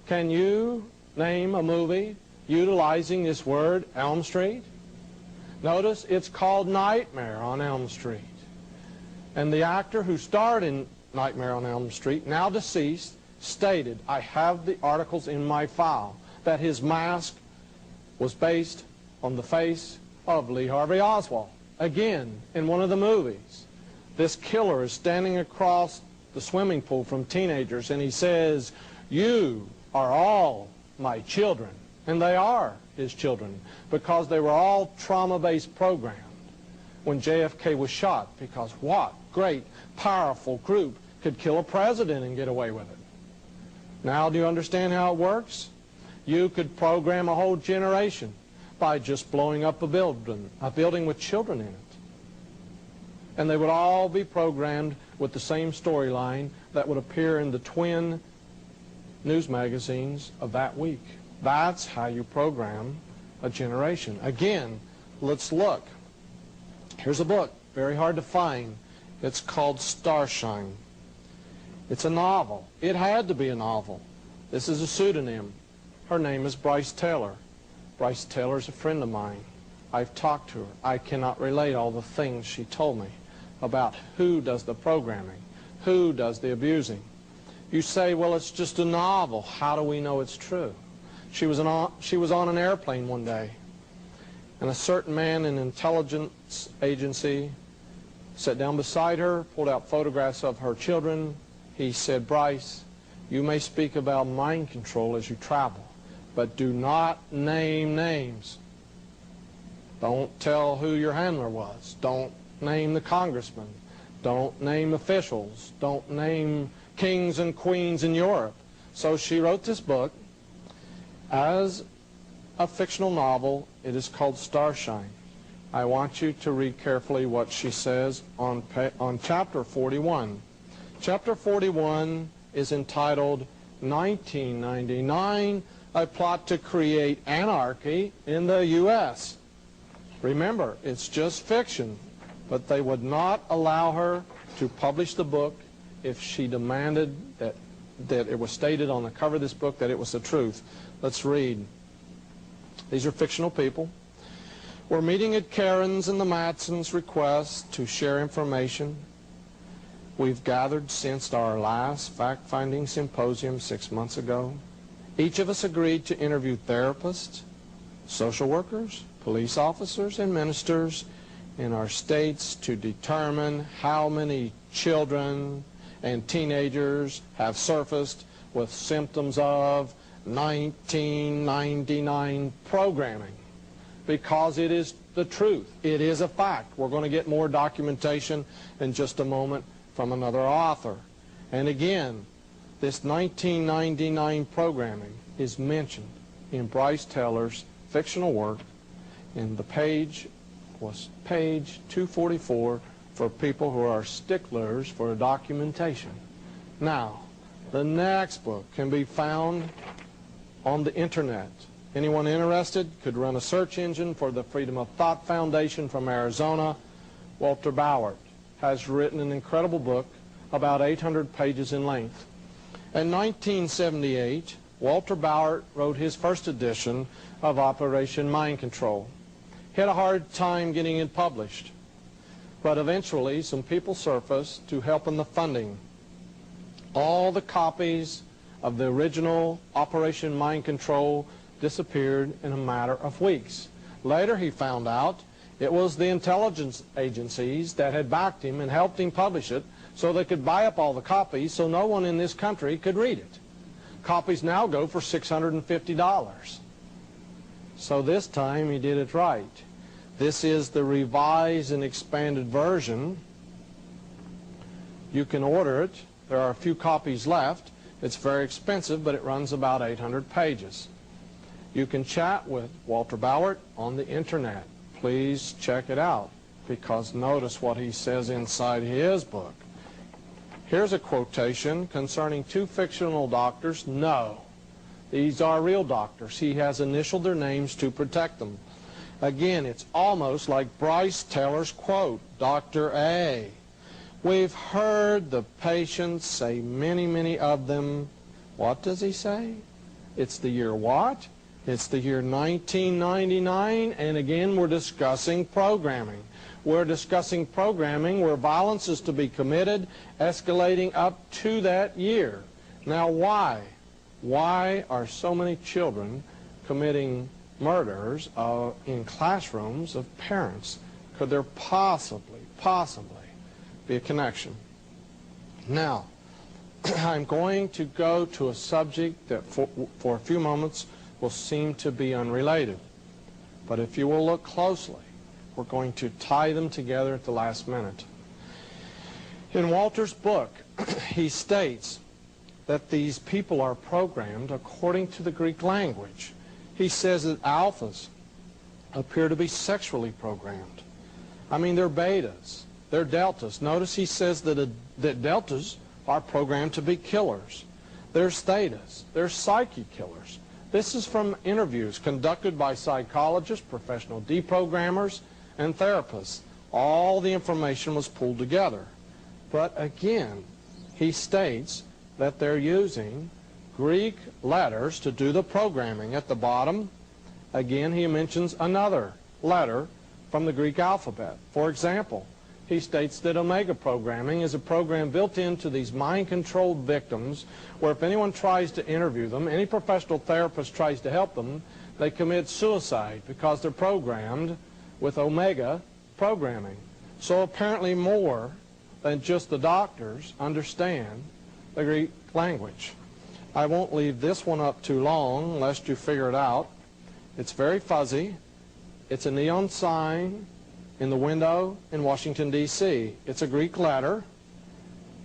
Can you name a movie utilizing this word, Elm Street? Notice it's called Nightmare on Elm Street. And the actor who starred in Nightmare on Elm Street, now deceased, stated, I have the articles in my file, that his mask was based on the face of Lee Harvey Oswald. Again, in one of the movies, this killer is standing across the swimming pool from teenagers, and he says, you are all my children. And they are his children, because they were all trauma-based programmed when JFK was shot, because what great, powerful group could kill a president and get away with it? Now do you understand how it works? You could program a whole generation by just blowing up a building with children in it. And they would all be programmed with the same storyline that would appear in the twin news magazines of that week. That's how you program a generation. Again, let's look. Here's a book, very hard to find. It's called Starshine. It's a novel. It had to be a novel. This is a pseudonym. Her name is Bryce Taylor. Bryce Taylor is a friend of mine. I've talked to her. I cannot relate all the things she told me about who does the programming, who does the abusing. You say, well, it's just a novel. How do we know it's true? She was on an airplane one day, and a certain man in an intelligence agency sat down beside her, pulled out photographs of her children. He said, Bryce, you may speak about mind control as you travel, but do not name names. Don't tell who your handler was. Don't name the congressman. Don't name officials. Don't name kings and queens in Europe. So she wrote this book as a fictional novel. It is called Starshine. I want you to read carefully what she says on chapter 41. Chapter 41 is entitled 1999, A Plot to Create Anarchy in the U.S. Remember, it's just fiction, but they would not allow her to publish the book if she demanded that it was stated on the cover of this book that it was the truth. Let's read. These are fictional people. We're meeting at Karen's and the Matsons' request to share information we've gathered since our last fact-finding symposium 6 months ago. Each of us agreed to interview therapists, social workers, police officers, and ministers in our states to determine how many children and teenagers have surfaced with symptoms of 1999 programming, because it is the truth. It is a fact. We're going to get more documentation in just a moment from another author. And again, this 1999 programming is mentioned in Bryce Taylor's fictional work, and the page was page 244 for people who are sticklers for documentation. Now, the next book can be found on the internet. Anyone interested could run a search engine for the Freedom of Thought Foundation from Arizona. Walter Bauer has written an incredible book, about 800 pages in length. In 1978, Walter Bauer wrote his first edition of Operation Mind Control. He had a hard time getting it published, but eventually some people surfaced to help in the funding. All the copies of the original Operation Mind Control disappeared in a matter of weeks. Later he found out it was the intelligence agencies that had backed him and helped him publish it so they could buy up all the copies so no one in this country could read it. Copies now go for $650. So this time he did it right. This is the revised and expanded version. You can order it. There are a few copies left. It's very expensive, but it runs about 800 pages. You can chat with Walter Bauer on the internet. Please check it out, because notice what he says inside his book. Here's a quotation concerning two fictional doctors. No, these are real doctors. He has initialed their names to protect them. Again, it's almost like Bryce Taylor's quote, Dr. A. We've heard the patients say, many of them, what does he say? It's the year what? It's the year 1999, and again we're discussing programming. We're discussing programming where violence is to be committed, escalating up to that year. Now why? Why are so many children committing murders in classrooms of parents? Could there possibly be a connection? Now, I'm going to go to a subject that for a few moments will seem to be unrelated. But if you will look closely, we're going to tie them together at the last minute. In Walter's book, he states that these people are programmed according to the Greek language. He says that alphas appear to be sexually programmed. I mean, they're betas, they're deltas. Notice he says that deltas are programmed to be killers. There's thetas, they're psyche killers. This is from interviews conducted by psychologists, professional deprogrammers, and therapists. All the information was pulled together. But again, he states that they're using Greek letters to do the programming. At the bottom, again, he mentions another letter from the Greek alphabet. For example, he states that omega programming is a program built into these mind-controlled victims where if anyone tries to interview them, any professional therapist tries to help them, they commit suicide because they're programmed with omega programming. So apparently more than just the doctors understand the Greek language. I won't leave this one up too long lest you figure it out. It's very fuzzy. It's a neon sign in the window in Washington, D.C. It's a Greek letter.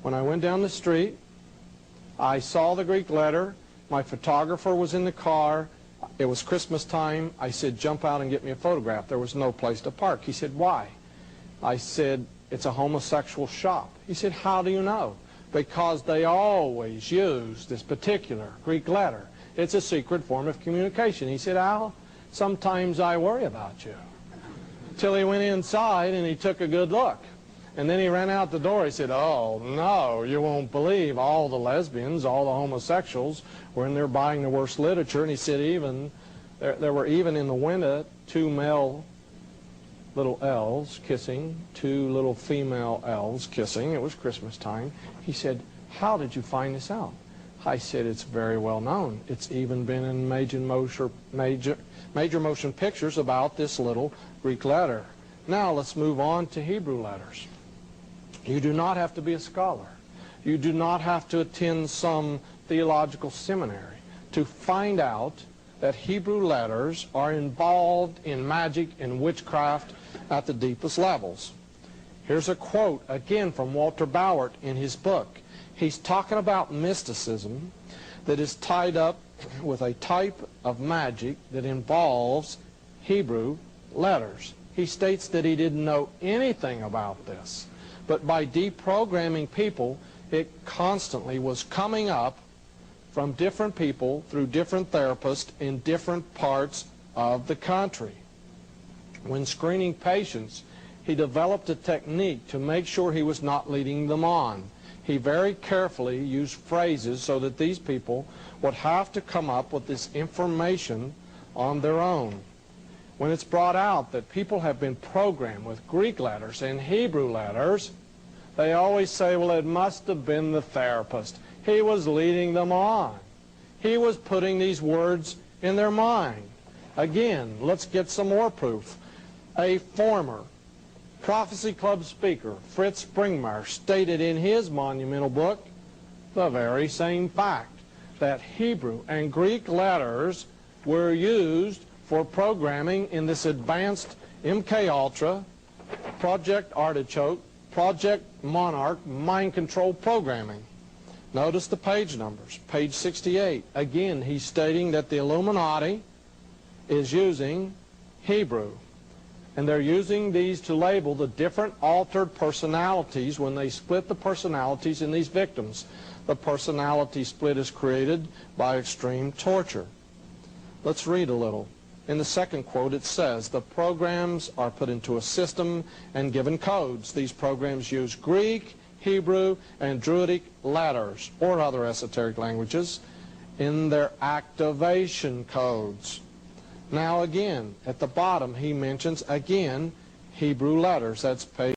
When I went down the street, I saw the Greek letter. My photographer was in the car. It was Christmas time. I said, jump out and get me a photograph. There was no place to park. He said, why? I said, it's a homosexual shop. He said, how do you know? Because they always use this particular Greek letter. It's a secret form of communication. He said, Al, sometimes I worry about you. Till he went inside and he took a good look. And then he ran out the door. He said, oh, no, you won't believe all the lesbians, all the homosexuals were in there buying the worst literature. And he said even, there were even in the window 2 male little elves kissing, 2 little female elves kissing. It was Christmas time. He said, how did you find this out? I said, it's very well known. It's even been in major motion pictures about this little Greek letter. Now let's move on to Hebrew letters. You do not have to be a scholar. You do not have to attend some theological seminary to find out that Hebrew letters are involved in magic and witchcraft at the deepest levels. Here's a quote again from Walter Bauer in his book. He's talking about mysticism that is tied up with a type of magic that involves Hebrew letters. He states that he didn't know anything about this, but by deprogramming people, it constantly was coming up from different people through different therapists in different parts of the country. When screening patients, he developed a technique to make sure he was not leading them on. He very carefully used phrases so that these people would have to come up with this information on their own. When it's brought out that people have been programmed with Greek letters and Hebrew letters, they always say, well, it must have been the therapist. He was leading them on. He was putting these words in their mind. Again, let's get some more proof. A former Prophecy Club speaker, Fritz Springmeier, stated in his monumental book the very same fact, that Hebrew and Greek letters were used for programming in this advanced MK Ultra, Project Artichoke, Project Monarch mind control programming. Notice the page numbers. Page 68. Again, he's stating that the Illuminati is using Hebrew. And they're using these to label the different altered personalities when they split the personalities in these victims. The personality split is created by extreme torture. Let's read a little. In the second quote it says, the programs are put into a system and given codes. These programs use Greek, Hebrew, and Druidic letters or other esoteric languages in their activation codes. Now again, at the bottom he mentions again Hebrew letters. That's page